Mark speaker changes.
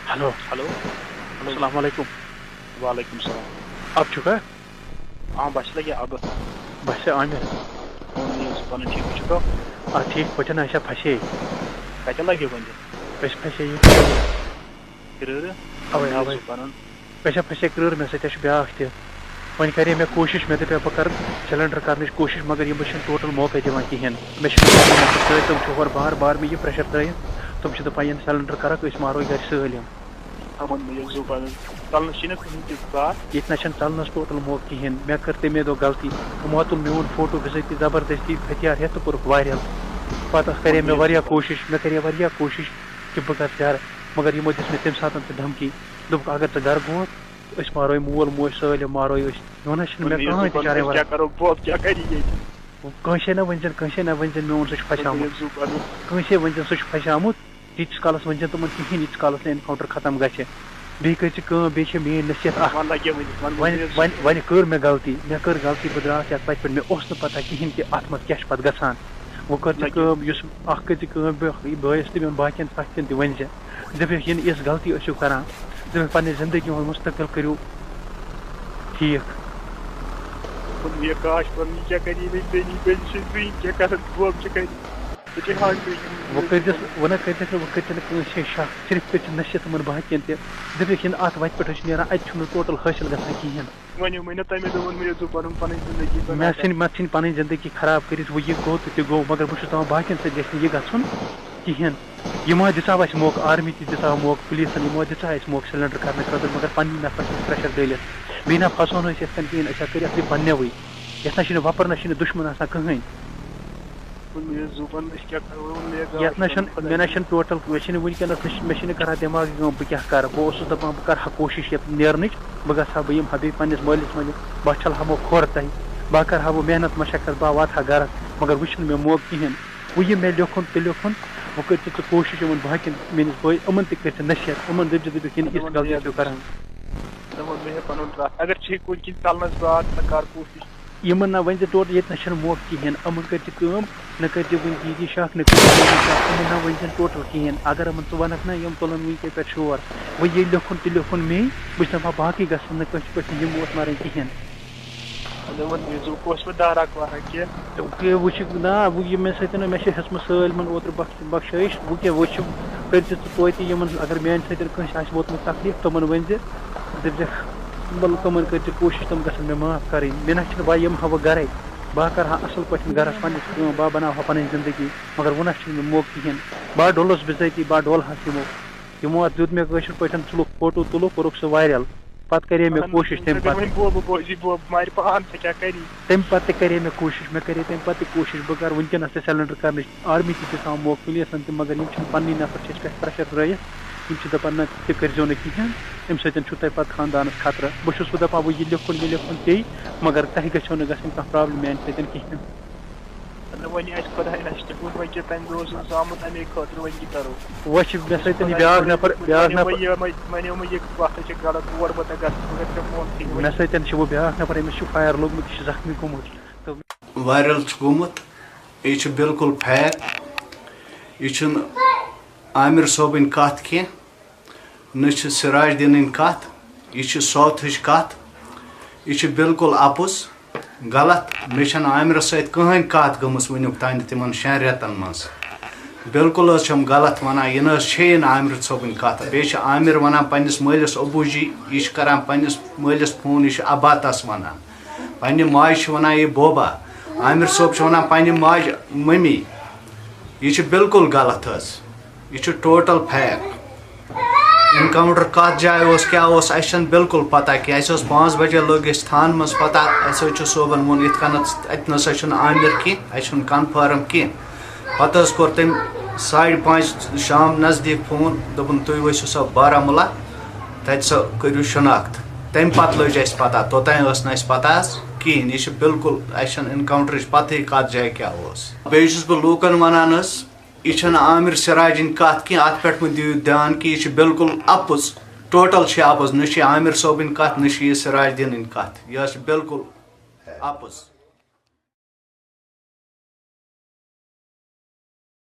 Speaker 1: Hello
Speaker 2: hello
Speaker 1: السلام علیکم.
Speaker 2: وعلیکم السلام.
Speaker 1: آپ چھکا؟
Speaker 2: ہاں بس لگے اب
Speaker 1: بس عامر
Speaker 2: پن ٹھیک چھو
Speaker 1: ٹھیک پٲٹھۍ اچھا پھسے
Speaker 2: کتہِ لگے ونہِ
Speaker 1: أسۍ پھسے یہِ
Speaker 2: کرٕ
Speaker 1: اوے اوے
Speaker 2: پنُن
Speaker 1: أسۍ پھسے کرٛر مےٚ سۭتۍ چھُ بیٛاکھ تہِ وۄنۍ کرے مےٚ کوٗشِش مےٚ دَپیٛاو بہٕ کَرٕ سِلینڈر کرنٕچ کوٗشِش مگر یِم چھِنہٕ ٹوٹل موقعے دِوان کِہیٖنۍ مےٚ چھُنہٕ سۭتۍ تِم چھِ ہورٕ بار بار مےٚ یہِ پرٛیشر ترٲیِتھ تِم چھِ دَپان ییٚلہِ سِلینڈر کَرکھ أسۍ مارو گرِ سٲلِم
Speaker 2: ژلنس چھِنہٕ کٕہٕنۍ تہِ کار
Speaker 1: ییٚتہِ نہ چھَنہٕ ژلنَس ٹوٹل موقعہٕ کِہیٖنۍ مےٚ کٔر تَمے دۄہ غلطی یِمو تُل میون فوٹو بِضٲطی زبردستی ہتھیار ہٮ۪تھ تہٕ کوٚرُکھ وایرل پتہٕ کرے مےٚ واریاہ کوٗشِش مےٚ کرے واریاہ کوٗشِش کہِ بہٕ کَرٕ گرٕ مگر یِمو دِژ مےٚ تَمہِ ساتہٕ تہِ دھمکی دوٚپُکھ اگر ژٕ گرٕ گوٚوُکھ أسۍ ماروے مول موج سٲلِم ماروے أسۍ وَنان چھِنہٕ مےٚ کٕہٕنۍ تہِ چارے کٲنٛسے نہ ؤنۍزٮ۪ن میون سُہ چھُ پھسیومُت کٲنٛسے ؤنۍزٮ۪ن سُہ چھُ پھسیومُت تیٖتِس کالس ؤنۍزٮ۪ن تِمن کِہیٖنۍ ییٖتِس کالس نہٕ اِنکاوُنٹر ختم گژھِ بیٚیہِ کٔرۍ ژٕ کٲم بیٚیہِ چھِ میٛٲنۍ نصیحت اکھ وۄنۍ کٔر مےٚ غلطی بہٕ درٛاس یتھ وتہِ پٮ۪ٹھ مےٚ اوس نہٕ پتہ کِہیٖنۍ کہِ اتھ منٛز کیٛاہ چھُ پتہٕ گژھان وۄنۍ کٔر ژٕ کٲم یُس اکھ کٔرۍ ژٕ کٲم بٲیِس تہِ میون باقین ساتھین تہِ ؤنۍزِ دٔپِکھ یِنہٕ یِژھ غلطی ٲسِو کران دٔپِکھ پننہِ زندگی ہُنٛد مستقبل کٔرِو ٹھیٖک وۄنۍ کٔرۍزٮ۪س نہٕ کٲنٛسے شک صرف کٔرۍ ژٕ نصیحت تِمن باقین تہِ دٔپِکھ یِنہٕ اتھ وتہِ پٮ۪ٹھ چھُ نیران اَتہِ چھُنہٕ ٹوٹل حٲصِل گژھان کِہیٖنۍ مےٚ ژھٕنۍ پنٕنۍ زندگی خراب کٔرِتھ وۄنۍ یہِ گوٚو تہٕ تہِ گوٚو مگر بہٕ چھُس دپان باقین سۭتۍ گژھِ نہٕ یہِ گژھُن کِہیٖنۍ یِمو دِژاو اَسہِ موقعہٕ آرمی تہِ دِژاو موقعہٕ پُلیٖسن یِمو دِژاو اَسہِ موقعہٕ سِلینڈر کرنہٕ خٲطرٕ مگر پننی نفر چھِ پریشر ڈٲلِتھ بیٚیہِ نہ پھسو نہٕ أسۍ یِتھ کٔنۍ کِہیٖنۍ أسۍ ہا کٔرِتھ یہِ پننیوٕے یتھ نہ چھِنہٕ وۄپر نہ چھِنہٕ دُشمن آسان کٕہٕنۍ یتھ نہ چھُنہٕ مےٚ نہ چھُنہٕ ٹوٹل مےٚ چھِنہٕ وٕنکیٚنس مےٚ چھِنہٕ کران دٮ۪ماغ کٲم بہٕ کیٛاہ کرٕ بہٕ اوسُس دپان بہٕ کرٕ ہا کوٗشِش یتھ نیرنٕچ بہٕ گژھٕ ہا بہٕ یِمہٕ ہا بیٚیہِ پننِس مٲلِس ماجہِ بہٕ چھلہٕ ہا کھۄر تۄہہِ بہٕ کرٕ ہا بہٕ محنت مشقت بہٕ واتہٕ ہا گرس مگر وۄنۍ چھُنہٕ مےٚ موقعہٕ کِہیٖنۍ وۄنۍ یہِ مےٚ لیوٚکھُن تہِ لیوٚکھُن وۄنۍ کٔرۍ ژٕ کوٗشِش یِمن باقین میٲنِس بٲے یِمن تہِ کٔرۍ ژٕ نصیحت یِمن دٔپزِ دٔپِکھ یِنہٕ یِژھ غلطی ٲسِو کران یِمن نہ ؤنۍزِ ٹوٹل ییٚتہِ نہ چھُنہٕ موقعہٕ کِہیٖنۍ یِمن کٔرۍ ژٕ کٲم نہ کٔرۍ زِ وٕنہِ ییٖتی شک نہ کٔرۍ یِمن نہ ؤنۍزٮ۪ن ٹوٹل کِہیٖنۍ اگر یِمن ژٕ وَنکھ نا یِم تُلن وٕنکٮ۪ن پٮ۪ٹھ شور وۄنۍ ییٚلہِ لیوٚکھُن تہِ لیوٚکھُن مے بہٕ چھُس دپان باقٕے گژھن نہٕ کٲنٛسہِ پٲٹھۍ یِم ووت مارٕنۍ کِہیٖنۍ وٕچھ نہ وۄنۍ یہِ مےٚ سۭتۍ مےٚ چھِ ہیٚژمٕژ سٲلمن اوترٕ بخشٲیِش وۄنۍ کیٛاہ وٕچھ کٔرۍ زِ ژٕ توتہِ یِمن اگر میانہِ سۭتۍ کٲنٛسہِ آسہِ ووتمُت تکلیٖف تِمن ؤنۍزِ دٔپزٮ۪کھ تِمن کٔرۍ زِ کوٗشِش تِم گژھن مےٚ معاف کرٕنۍ مےٚ نہ چھِنہٕ بہٕ یِمہٕ ہا بہٕ گرے بہٕ کرٕ ہا اصٕل پٲٹھۍ گرس پننِس کٲم بہٕ بناو ہا پنٕنۍ زندگی مگر وۄنۍ نہ چھُنہٕ مےٚ موقعہٕ کِہیٖنۍ بہٕ ڈوٚلُس بِضٲطی بہٕ ڈولہس یِمو اتھ دیُت مےٚ کٲشِر پٲٹھۍ تُلُکھ فوٹو تُلُکھ کوٚرُکھ سُہ وایرل پتہٕ کرے مےٚ کوٗشِش تمہِ پتہٕ تہِ کرے مےٚ کوٗشِش مےٚ کرے تمہِ پتہٕ تہِ کوٗشِش بہٕ کرٕ وٕنکیٚنس تہِ سِلینڈر کرنٕچ آرمی تہِ دِژاو موقعہٕ پُلیٖسن تہِ مگر یِم چھِنہٕ پننی نفر چھِ أسۍ پٮ۪ٹھ پریشر ترٲیِتھ یِم چھِ دپان نہ تہِ کٔرۍزیو نہٕ کِہیٖنۍ اَمہِ سۭتۍ چھُو تۄہہِ پتہٕ خاندانس خطرٕ بہٕ چھُس وۄنۍ دپان وۄنۍ یہِ لیوٚکھُن یہِ لیوٚکھُن تی مگر تۄہہِ گژھیو نہٕ گژھٕنۍ کانٛہہ پرابلم میانہِ سۭتۍ کِہیٖنۍ وۄنۍ چھِ مےٚ سۭتۍ یہِ بیٛاکھ نفر مےٚ سۭتۍ چھُ وۄنۍ بیٛاکھ نفر أمِس چھُ فایر لوٚگمُت یہِ چھُ زخمی گوٚمُت
Speaker 3: وائرل چھُ گوٚمُت یہِ چھُ بالکل فیک یہِ چھُنہٕ عامر صٲبٕنۍ کتھ کینٛہہ نہ چھِ سراج دیٖنٕنۍ کتھ یہِ چھِ سوتھٕچ کتھ یہِ چھِ بالکل اپُز غلط مےٚ چھنہٕ عامرس سۭتۍ کٕہٕنۍ کتھ گٔمٕژ وٕنیُک تانۍ تِمن 6 رٮ۪تن منٛز بالکل حظ چھم غلط ونان یہِ نہ حظ چھے نہٕ عامر صٲبٕنۍ کتھ بیٚیہِ چھِ عامر ونان پننِس مٲلِس ابوٗجی یہِ چھِ کران پننِس مٲلِس فون یہِ چھُ اباتس ونان پننہِ ماجہِ چھِ ونان یہِ بوبا عامر صٲب چھُ ونان پننہِ ماجہِ ممی یہِ چھُ بالکل غلط حظ یہِ چھُ ٹوٹل فیک اِنکاوُنٹر کتھ جایہِ اوس کیٛاہ اوس اَسہِ چھنہٕ بالکل پتہ کینٛہہ اَسہِ اوس 5 بجے لٔگۍ أسۍ تھانہٕ منٛز پتہ اَسہِ حظ چھُ صٲبن ووٚن یِتھ کٔنٮ۪تھ اَتہِ نسا چھُنہٕ عامر کینٛہہ اَسہِ چھُنہٕ کنفٲرٕم کینٛہہ پتہٕ حظ کوٚر تٔمۍ 5:30 شام نزدیٖک فون دوٚپُن تُہۍ ؤسِو سا بارہمولہ تتہِ سا کٔرِو شناخت تمہِ پتہٕ لٔج اَسہِ پتہ توٚتانۍ ٲس نہٕ اَسہِ پتہ حظ کِہیٖنۍ یہِ چھُ بالکل اَسہِ چھنہٕ اِنکاوُنٹرٕچ پتہٕے کتھ جایہِ کیٛاہ اوس بیٚیہِ چھُس بہٕ لوٗکن ونان حظ یہِ چھنہٕ عامر سراجِنۍ کتھ کینٛہہ اتھ پٮ۪ٹھ مہٕ دِیِو دھیان کہِ یہِ چھُ بالکل اپُز ٹوٹل چھِ اپُز نہ چھِ عامر صٲبٕنۍ کتھ نہ چھِ یہِ سراج دیٖنٕنۍ کتھ یہِ حظ چھِ بالکل اپُز